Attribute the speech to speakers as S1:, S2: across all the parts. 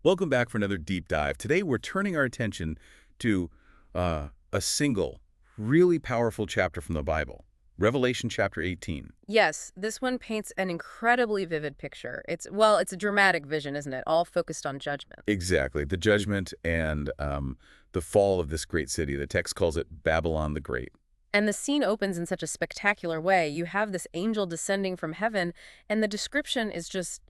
S1: Welcome back for another deep dive. Today we're turning our attention to a single, really powerful chapter from the Bible, Revelation chapter 18.
S2: Yes, this one paints an incredibly vivid picture. It's a dramatic vision, isn't it? All focused on judgment.
S1: Exactly, the judgment and the fall of this great city. The text calls it Babylon the Great.
S2: And the scene opens in such a spectacular way. You have this angel descending from heaven, and the description is just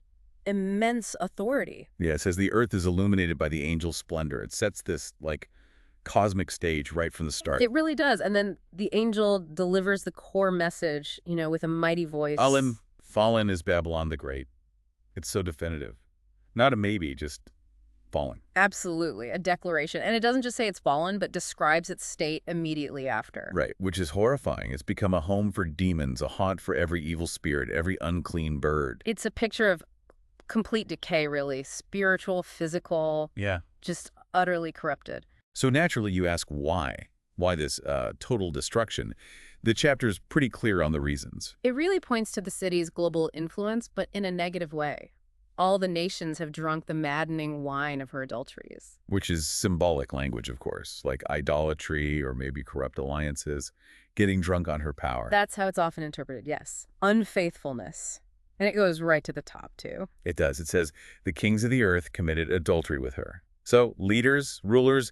S2: immense authority.
S1: Yeah, it says the earth is illuminated by the angel's splendor. It sets this, like, cosmic stage right from the start.
S2: It really does. And then the angel delivers the core message, with a mighty voice.
S1: Fallen is Babylon the Great. It's so definitive. Not a maybe, just fallen.
S2: Absolutely, a declaration. And it doesn't just say it's fallen, but describes its state immediately after.
S1: Right, which is horrifying. It's become a home for demons, a haunt for every evil spirit, every unclean bird.
S2: It's a picture of complete decay, really. Spiritual, physical,
S1: Yeah.
S2: just utterly corrupted.
S1: So naturally you ask why? Why this total destruction? The chapter's pretty clear on the reasons.
S2: It really points to the city's global influence, but in a negative way. All the nations have drunk the maddening wine of her adulteries.
S1: Which is symbolic language, of course, like idolatry or maybe corrupt alliances, getting drunk on her power.
S2: That's how it's often interpreted, yes. Unfaithfulness. And it goes right to the top, too.
S1: It does. It says, the kings of the earth committed adultery with her. So leaders, rulers,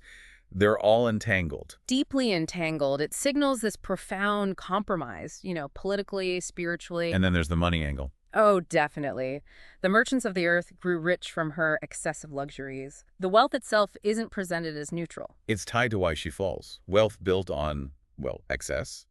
S1: they're all entangled.
S2: Deeply entangled. It signals this profound compromise, politically, spiritually.
S1: And then there's the money angle.
S2: Oh, definitely. The merchants of the earth grew rich from her excessive luxuries. The wealth itself isn't presented as neutral.
S1: It's tied to why she falls. Wealth built on, well, excess.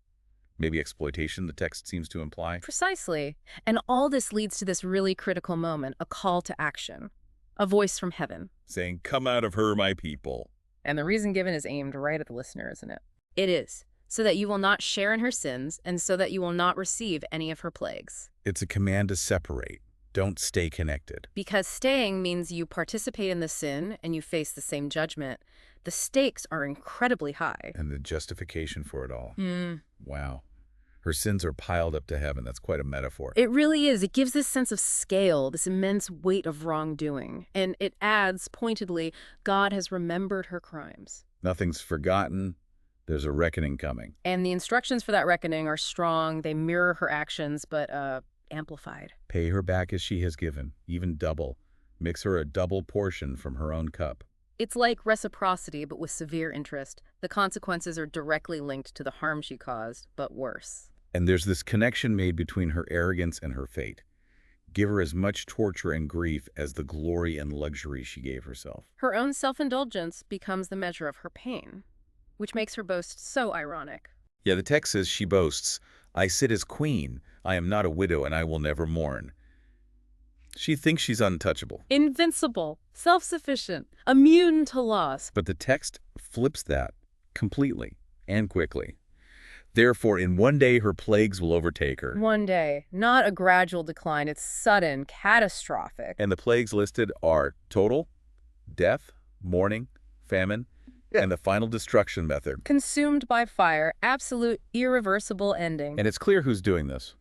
S1: Maybe exploitation, the text seems to imply.
S2: Precisely. And all this leads to this really critical moment, a call to action. A voice from heaven.
S1: Saying, come out of her, my people.
S2: And the reason given is aimed right at the listener, isn't it? It is. So that you will not share in her sins, and so that you will not receive any of her plagues.
S1: It's a command to separate. Don't stay connected.
S2: Because staying means you participate in the sin and you face the same judgment. The stakes are incredibly high.
S1: And the justification for it all.
S2: Mm.
S1: Wow. Her sins are piled up to heaven. That's quite a metaphor.
S2: It really is. It gives this sense of scale, this immense weight of wrongdoing. And it adds, pointedly, God has remembered her crimes.
S1: Nothing's forgotten. There's a reckoning coming.
S2: And the instructions for that reckoning are strong. They mirror her actions, but amplified.
S1: Pay her back as she has given, even double. Mix her a double portion from her own cup.
S2: It's like reciprocity, but with severe interest. The consequences are directly linked to the harm she caused, but worse.
S1: And there's this connection made between her arrogance and her fate. Give her as much torture and grief as the glory and luxury she gave herself.
S2: Her own self-indulgence becomes the measure of her pain, which makes her boast so ironic.
S1: Yeah, the text says she boasts, I sit as queen. I am not a widow and I will never mourn. She thinks she's untouchable.
S2: Invincible, self-sufficient, immune to loss.
S1: But the text flips that completely and quickly. Therefore, in one day her plagues will overtake her.
S2: One day, not a gradual decline. It's sudden, catastrophic.
S1: And the plagues listed are total, death, mourning, famine, and the final destruction method.
S2: Consumed by fire, absolute, irreversible ending.
S1: And it's clear who's doing this.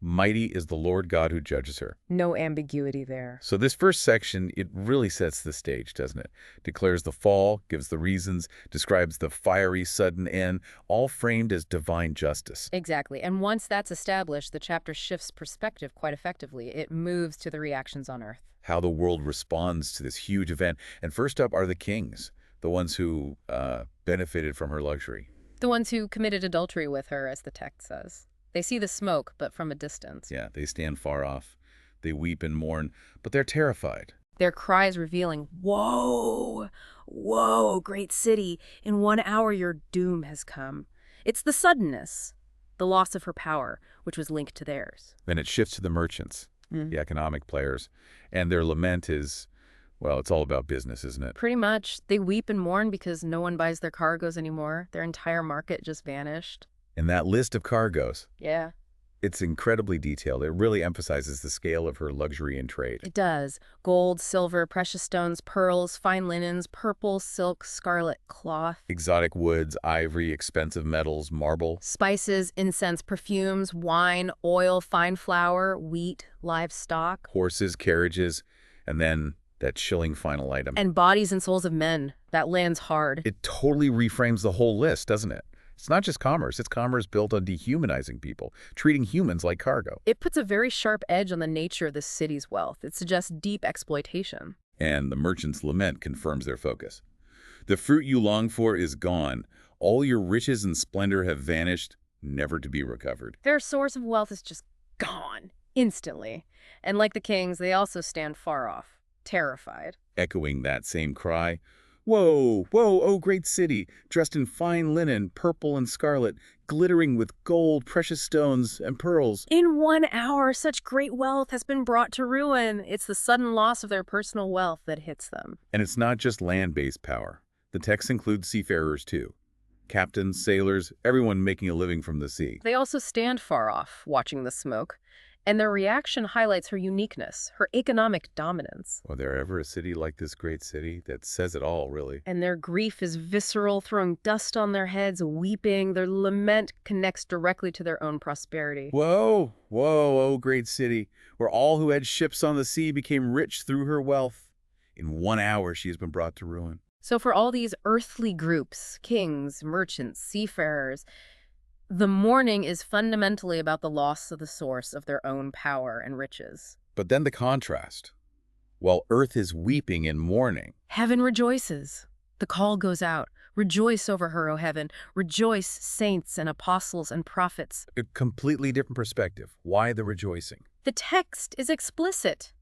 S1: Mighty is the Lord God who judges her.
S2: No ambiguity there.
S1: So this first section, it really sets the stage, doesn't it? Declares the fall, gives the reasons, describes the fiery sudden end, all framed as divine justice.
S2: Exactly. And once that's established, the chapter shifts perspective quite effectively. It moves to the reactions on earth.
S1: How the world responds to this huge event. And first up are the kings, the ones who benefited from her luxury.
S2: The ones who committed adultery with her, as the text says. They see the smoke, but from a distance.
S1: Yeah, they stand far off. They weep and mourn, but they're terrified.
S2: Their cries revealing, "Woe! Woe, great city! In 1 hour your doom has come." It's the suddenness, the loss of her power, which was linked to theirs.
S1: Then it shifts to the merchants, the economic players, and their lament is, well, it's all about business, isn't it?
S2: Pretty much. They weep and mourn because no one buys their cargoes anymore. Their entire market just vanished.
S1: And that list of cargoes,
S2: Yeah.
S1: it's incredibly detailed. It really emphasizes the scale of her luxury and trade.
S2: It does. Gold, silver, precious stones, pearls, fine linens, purple, silk, scarlet cloth.
S1: Exotic woods, ivory, expensive metals, marble.
S2: Spices, incense, perfumes, wine, oil, fine flour, wheat, livestock.
S1: Horses, carriages, and then That chilling final item.
S2: And bodies and souls of men. That lands hard.
S1: It totally reframes the whole list, doesn't it? It's not just commerce. It's commerce built on dehumanizing people, treating humans like cargo.
S2: It puts a very sharp edge on the nature of the city's wealth. It suggests deep exploitation.
S1: And the merchant's lament confirms their focus. The fruit you long for is gone. All your riches and splendor have vanished, never to be recovered.
S2: Their source of wealth is just gone, instantly. And like the kings, they also stand far off, terrified.
S1: Echoing that same cry, "Whoa, whoa, oh great city, dressed in fine linen, purple and scarlet, glittering with gold, precious stones, and pearls."
S2: In 1 hour, such great wealth has been brought to ruin. It's the sudden loss of their personal wealth that hits them.
S1: And it's not just land-based power. The text includes seafarers too. Captains, sailors, everyone making a living from the sea.
S2: They also stand far off, watching the smoke. And their reaction highlights her uniqueness, her economic dominance.
S1: Was there ever a city like this great city? That says it all, really.
S2: And their grief is visceral, throwing dust on their heads, weeping. Their lament connects directly to their own prosperity.
S1: Whoa, whoa, oh great city, where all who had ships on the sea became rich through her wealth. In 1 hour she has been brought to ruin.
S2: So for all these earthly groups, kings, merchants, seafarers, the mourning is fundamentally about the loss of the source of their own power and riches.
S1: But then the contrast. While earth is weeping and mourning,
S2: Heaven rejoices. The call goes out. Rejoice over her, O heaven. Rejoice, saints and apostles and prophets.
S1: a completely different perspective. Why the rejoicing?
S2: The text is explicit.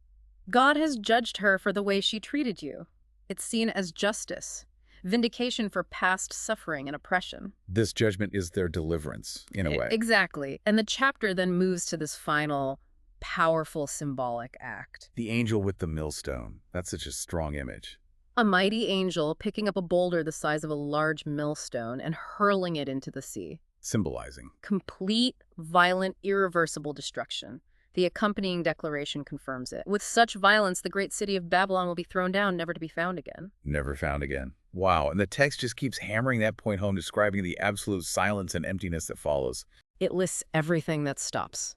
S2: God has judged her for the way she treated you. It's seen as justice, vindication for past suffering and oppression.
S1: This judgment is their deliverance, in a way.
S2: Exactly. And the chapter then moves to this final, powerful symbolic act.
S1: The angel with the millstone. That's such a strong image.
S2: A mighty angel picking up a boulder the size of a large millstone and hurling it into the sea.
S1: Symbolizing.
S2: Complete, violent, irreversible destruction. The accompanying declaration confirms it. With such violence, the great city of Babylon will be thrown down, never to be found again.
S1: Never found again. Wow, and the text just keeps hammering that point home, describing the absolute silence and emptiness that follows.
S2: It lists everything that stops.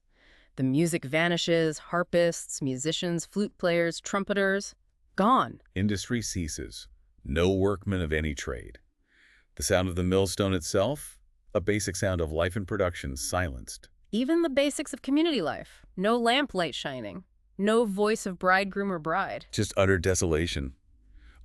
S2: The music vanishes, harpists, musicians, flute players, trumpeters, gone.
S1: Industry ceases. No workman of any trade. The sound of the millstone itself, a basic sound of life and production, silenced.
S2: Even the basics of community life. No lamplight shining. No voice of bridegroom or bride.
S1: Just utter desolation.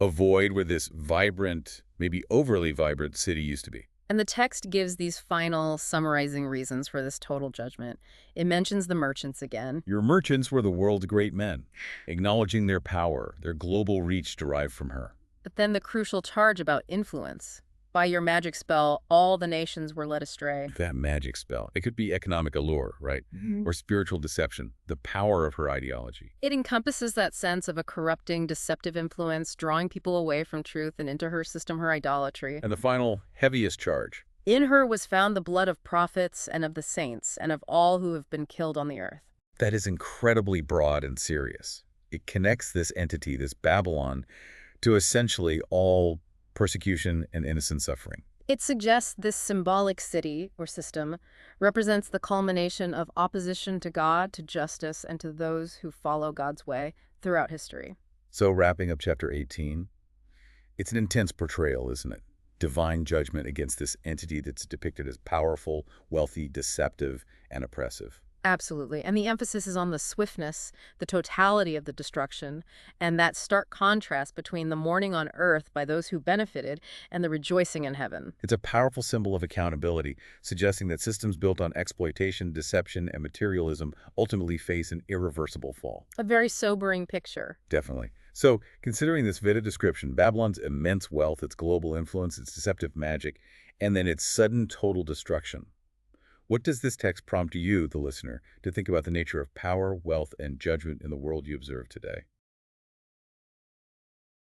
S1: A void where this vibrant, maybe overly vibrant city used to be.
S2: And the text gives these final summarizing reasons for this total judgment. It mentions the merchants again.
S1: Your merchants were the world's great men, acknowledging their power, their global reach derived from her.
S2: But then the crucial charge about influence. By your magic spell, all the nations were led astray.
S1: That magic spell. It could be economic allure, right? Or spiritual deception, the power of her ideology.
S2: It encompasses that sense of a corrupting, deceptive influence, drawing people away from truth and into her system, her idolatry.
S1: And the final, heaviest charge.
S2: In her was found the blood of prophets and of the saints and of all who have been killed on the earth.
S1: That is incredibly broad and serious. It connects this entity, this Babylon, to essentially all persecution and innocent suffering.
S2: It suggests this symbolic city or system represents the culmination of opposition to God, to justice, and to those who follow God's way throughout history.
S1: So wrapping up chapter 18, it's an intense portrayal, isn't it? Divine judgment against this entity that's depicted as powerful, wealthy, deceptive, and oppressive.
S2: Absolutely. And the emphasis is on the swiftness, the totality of the destruction, and that stark contrast between the mourning on earth by those who benefited and the rejoicing in heaven.
S1: It's a powerful symbol of accountability, suggesting that systems built on exploitation, deception, and materialism ultimately face an irreversible fall.
S2: A very sobering picture.
S1: Definitely. So, considering this vivid description, Babylon's immense wealth, its global influence, its deceptive magic, and then its sudden total destruction, what does this text prompt you, the listener, to think about the nature of power, wealth, and judgment in the world you observe today?